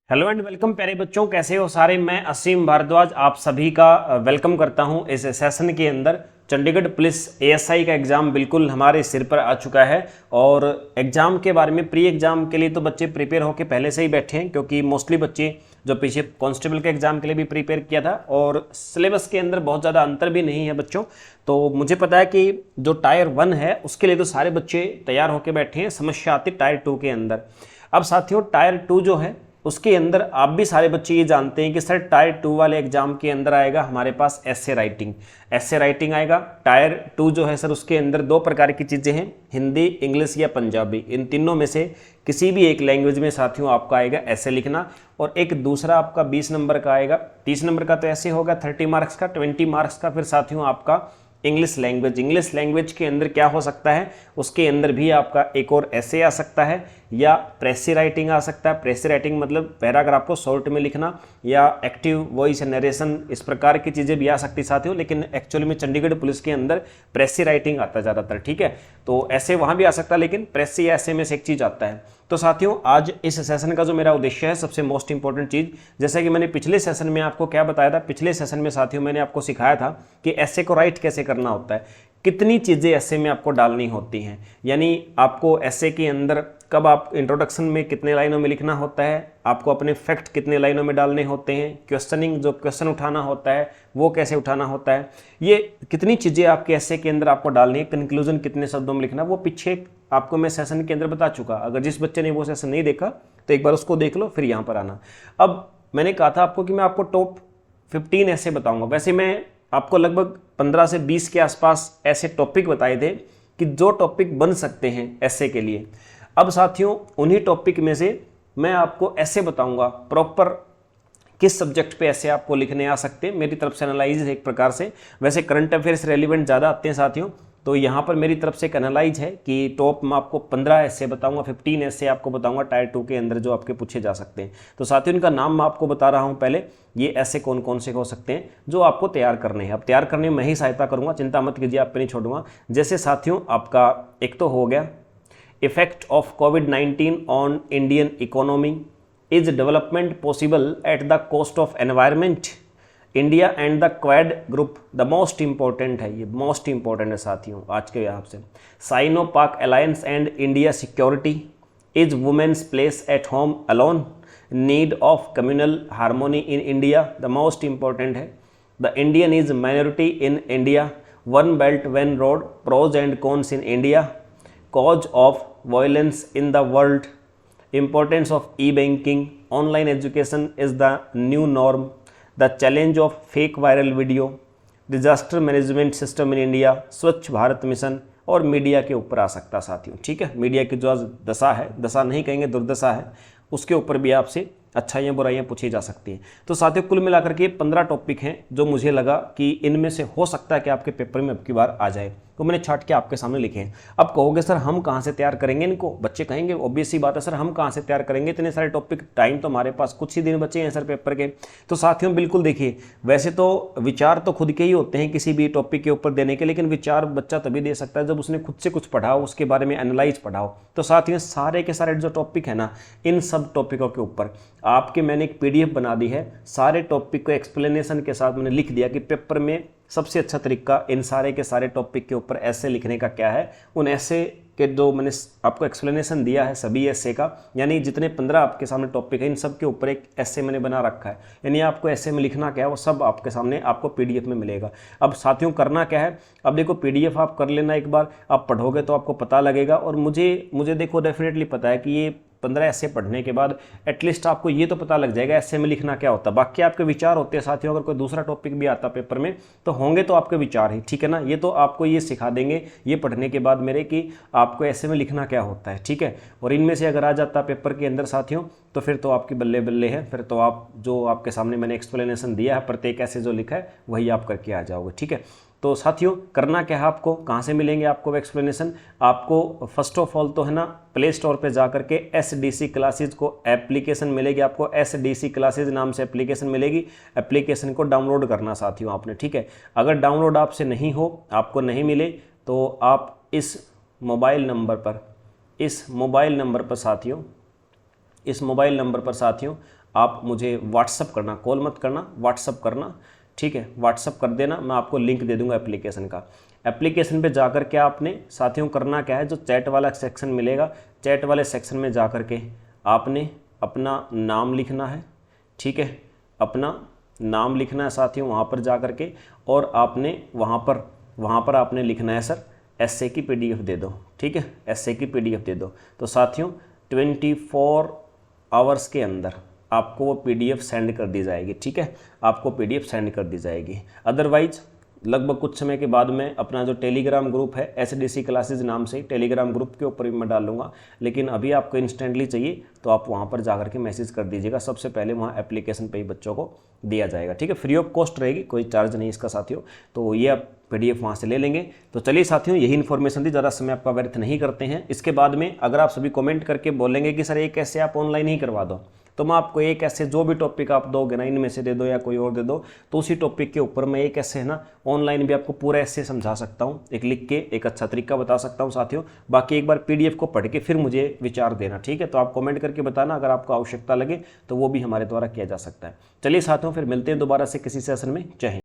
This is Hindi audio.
हेलो एंड वेलकम प्यारे बच्चों, कैसे हो सारे। मैं असीम भारद्वाज आप सभी का वेलकम करता हूं इस सेशन के अंदर। चंडीगढ़ पुलिस एएसआई का एग्ज़ाम बिल्कुल हमारे सिर पर आ चुका है और एग्ज़ाम के बारे में प्री एग्ज़ाम के लिए तो बच्चे प्रिपेयर होकर पहले से ही बैठे हैं, क्योंकि मोस्टली बच्चे जो पीछे कांस्टेबल के एग्ज़ाम के लिए भी प्रिपेयर किया था और सिलेबस के अंदर बहुत ज़्यादा अंतर भी नहीं है बच्चों। तो मुझे पता है कि जो टायर 1 है उसके लिए तो सारे बच्चे तैयार होकर बैठे हैं, समस्या आती टायर 2 के अंदर। अब साथियों टायर 2 जो है उसके अंदर आप भी सारे बच्चे ये जानते हैं कि सर टायर 2 वाले एग्जाम के अंदर आएगा हमारे पास एस्से राइटिंग आएगा। टायर 2 जो है सर उसके अंदर दो प्रकार की चीज़ें हैं, हिंदी, इंग्लिश या पंजाबी। इन तीनों में से किसी भी एक लैंग्वेज में साथियों आपका आएगा ऐसे लिखना, और एक दूसरा आपका 20 नंबर का आएगा। 30 नंबर का तो ऐसे होगा 30 मार्क्स का, 20 मार्क्स का फिर साथियों आपका इंग्लिश लैंग्वेज के अंदर क्या हो सकता है, उसके अंदर भी आपका एक और ऐसे आ सकता है या प्रेसी राइटिंग आ सकता है। प्रेसी राइटिंग मतलब पैराग्राफ को शॉर्ट में लिखना, या एक्टिव वॉइस नरेशन, इस प्रकार की चीज़ें भी आ सकती साथियों। लेकिन एक्चुअली में चंडीगढ़ पुलिस के अंदर प्रेसी राइटिंग आता ज़्यादातर, ठीक है। तो ऐसे वहाँ भी आ सकता है, लेकिन प्रेसी या ऐसे में से एक चीज़ आता है। तो साथियों आज इस सेशन का जो मेरा उद्देश्य है, सबसे मोस्ट इंपॉर्टेंट चीज़, जैसा कि मैंने पिछले सेशन में आपको क्या बताया था, पिछले सेशन में साथियों मैंने आपको सिखाया था कि ऐसे को राइट कैसे करना होता है, कितनी चीज़ें ऐसे में आपको डालनी होती हैं। यानी आपको ऐसे के अंदर कब आप इंट्रोडक्शन में कितने लाइनों में लिखना होता है, आपको अपने फैक्ट कितने लाइनों में डालने होते हैं, क्वेश्चनिंग जो क्वेश्चन उठाना होता है वो कैसे उठाना होता है, ये कितनी चीज़ें आपके ऐसे के अंदर आपको डालनी है, कंक्लूजन कितने शब्दों में लिखना, वो पीछे आपको मैं सेशन के अंदर बता चुका। अगर जिस बच्चे ने वो सेशन नहीं देखा तो एक बार उसको देख लो, फिर यहाँ पर आना। अब मैंने कहा था आपको कि मैं आपको टॉप 15 ऐसे बताऊँगा। वैसे मैं आपको लगभग 15 से 20 के आसपास ऐसे टॉपिक बताए थे कि जो टॉपिक बन सकते हैं ऐसे के लिए। अब साथियों उन्हीं टॉपिक में से मैं आपको ऐसे बताऊंगा प्रॉपर किस सब्जेक्ट पे ऐसे आपको लिखने आ सकते हैं। मेरी तरफ से एनालाइज है एक प्रकार से। वैसे करंट अफेयर्स रेलिवेंट ज़्यादा आते हैं साथियों, तो यहाँ पर मेरी तरफ से एक एनालाइज है कि टॉप में आपको 15 ऐसे बताऊंगा, 15 ऐसे आपको बताऊंगा टायर 2 के अंदर जो आपके पूछे जा सकते हैं। तो साथियों इनका नाम मैं आपको बता रहा हूँ पहले, ये ऐसे कौन कौन से हो सकते हैं जो आपको तैयार करने हैं। अब तैयार करने में मैं ही सहायता करूँगा, चिंता मत कीजिए, आप पे नहीं छोड़ूंगा। जैसे साथियों आपका एक तो हो गया effect of COVID-19 on Indian economy, is development possible at the cost of environment, India and the quad group, the most important है, ये मोस्ट इंपॉर्टेंट है साथियों आज के यहाँ से। Sino Pak alliance and India security, is women's place at home alone, need of communal harmony in India, the most important है। The Indian is minority in India, one belt one road, pros and cons in India, cause of violence in the world, importance of e-banking, online education is the new norm, the challenge of fake viral video, disaster management system in India, स्वच्छ भारत मिशन, और मीडिया के ऊपर आ सकता साथियों। ठीक है, मीडिया की जो आज दशा है, दशा नहीं कहेंगे दुर्दशा है, उसके ऊपर भी आपसे अच्छाइयाँ बुराइयाँ पूछी जा सकती हैं। तो साथियों कुल मिलाकर के 15 टॉपिक हैं जो मुझे लगा कि इनमें से हो सकता है कि आपके पेपर में अब की बार आ जाए, तो मैंने छाट के आपके सामने लिखे हैं। अब कहोगे सर हम कहाँ से तैयार करेंगे इनको, बच्चे कहेंगे ऑब्वियस सी बात है सर हम कहाँ से तैयार करेंगे, इतने सारे टॉपिक, टाइम तो हमारे पास कुछ ही दिन बचे हैं सर पेपर के। तो साथियों बिल्कुल देखिए, वैसे तो विचार तो खुद के ही होते हैं किसी भी टॉपिक के ऊपर देने के, लेकिन विचार बच्चा तभी दे सकता है जब उसने खुद से कुछ पढ़ा हो, उसके बारे में एनालाइज पढ़ा हो। तो साथियों सारे के सारे जो टॉपिक है ना, इन सब टॉपिकों के ऊपर आपके मैंने एक PDF बना दी है, सारे टॉपिक को एक्सप्लेनेशन के साथ मैंने लिख दिया कि पेपर में सबसे अच्छा तरीका इन सारे के सारे टॉपिक के ऊपर ऐसे लिखने का क्या है। उन ऐसे के जो मैंने आपको एक्सप्लेनेशन दिया है सभी ऐसे का, यानी जितने 15 आपके सामने टॉपिक है इन सब के ऊपर एक ऐसे मैंने बना रखा है, यानी आपको ऐसे में लिखना क्या है वो सब आपके सामने आपको PDF में मिलेगा। अब साथियों करना क्या है, अब देखो PDF आप कर लेना, एक बार आप पढ़ोगे तो आपको पता लगेगा। और मुझे देखो डेफिनेटली पता है कि ये 15 ऐसे पढ़ने के बाद एटलीस्ट आपको ये तो पता लग जाएगा ऐसे में लिखना क्या होता है। बाकी आपके विचार होते हैं साथियों, अगर कोई दूसरा टॉपिक भी आता पेपर में तो होंगे तो आपके विचार ही, ठीक है ना। ये तो आपको ये सिखा देंगे ये पढ़ने के बाद मेरे कि आपको ऐसे में लिखना क्या होता है, ठीक है। और इनमें से अगर आ जाता पेपर के अंदर साथियों तो फिर तो आपकी बल्ले बल्ले है, फिर तो आप जो आपके सामने मैंने एक्सप्लेनेशन दिया है प्रत्येक ऐसे जो लिखा है वही आप करके आ जाओगे, ठीक है। तो साथियों करना क्या है, आपको कहाँ से मिलेंगे आपको एक्सप्लेनेशन, आपको फर्स्ट ऑफ ऑल तो है ना प्ले स्टोर पर जा करके SDC क्लासेज को एप्लीकेशन मिलेगी, आपको SDC क्लासेज नाम से एप्लीकेशन मिलेगी। एप्लीकेशन को डाउनलोड करना साथियों आपने, ठीक है। अगर डाउनलोड आपसे नहीं हो, आपको नहीं मिले, तो आप इस मोबाइल नंबर पर साथियों आप मुझे व्हाट्सअप करना, कॉल मत करना, व्हाट्सअप करना, ठीक है। व्हाट्सअप कर देना, मैं आपको लिंक दे दूंगा एप्लीकेशन का। एप्लीकेशन पे जाकर के आपने साथियों करना क्या है, जो चैट वाला सेक्शन मिलेगा, चैट वाले सेक्शन में जाकर के आपने अपना नाम लिखना है, ठीक है, अपना नाम लिखना है साथियों वहाँ पर जा कर के, और आपने वहाँ पर आपने लिखना है सर एसए की पीडीएफ दे दो, ठीक है, एसए की पीडीएफ दे दो। तो साथियों 24 आवर्स के अंदर आपको वो पीडीएफ सेंड कर दी जाएगी, ठीक है, आपको पीडीएफ सेंड कर दी जाएगी। अदरवाइज लगभग कुछ समय के बाद में अपना जो टेलीग्राम ग्रुप है एसडीसी क्लासेज नाम से, टेलीग्राम ग्रुप के ऊपर भी मैं डालूंगा, लेकिन अभी आपको इंस्टेंटली चाहिए तो आप वहाँ पर जाकर के मैसेज कर दीजिएगा। सबसे पहले वहाँ एप्लीकेशन पे ही बच्चों को दिया जाएगा, ठीक है, फ्री ऑफ कॉस्ट रहेगी, कोई चार्ज नहीं इसका साथियों। तो ये आप पीडीएफ वहाँ से ले लेंगे। तो चलिए साथियों, यही इन्फॉर्मेशन थी, ज़्यादा समय आपका व्यर्थ नहीं करते हैं। इसके बाद में अगर आप सभी कमेंट करके बोलेंगे कि सर एक कैसे आप ऑनलाइन ही करवा दो, तो मैं आपको एक ऐसे जो भी टॉपिक आप दोगे ना, इनमें से दे दो या कोई और दे दो, तो उसी टॉपिक के ऊपर मैं एक ऐसे है ना ऑनलाइन भी आपको पूरा ऐसे समझा सकता हूँ, एक लिख के एक अच्छा तरीका बता सकता हूँ साथियों। बाकी एक बार पीडीएफ को पढ़ के फिर मुझे विचार देना, ठीक है। तो आप कमेंट करके बताना, अगर आपको आवश्यकता लगे तो वो भी हमारे द्वारा किया जा सकता है। चलिए साथियों, फिर मिलते हैं दोबारा से किसी सेशन में। जय हिंद।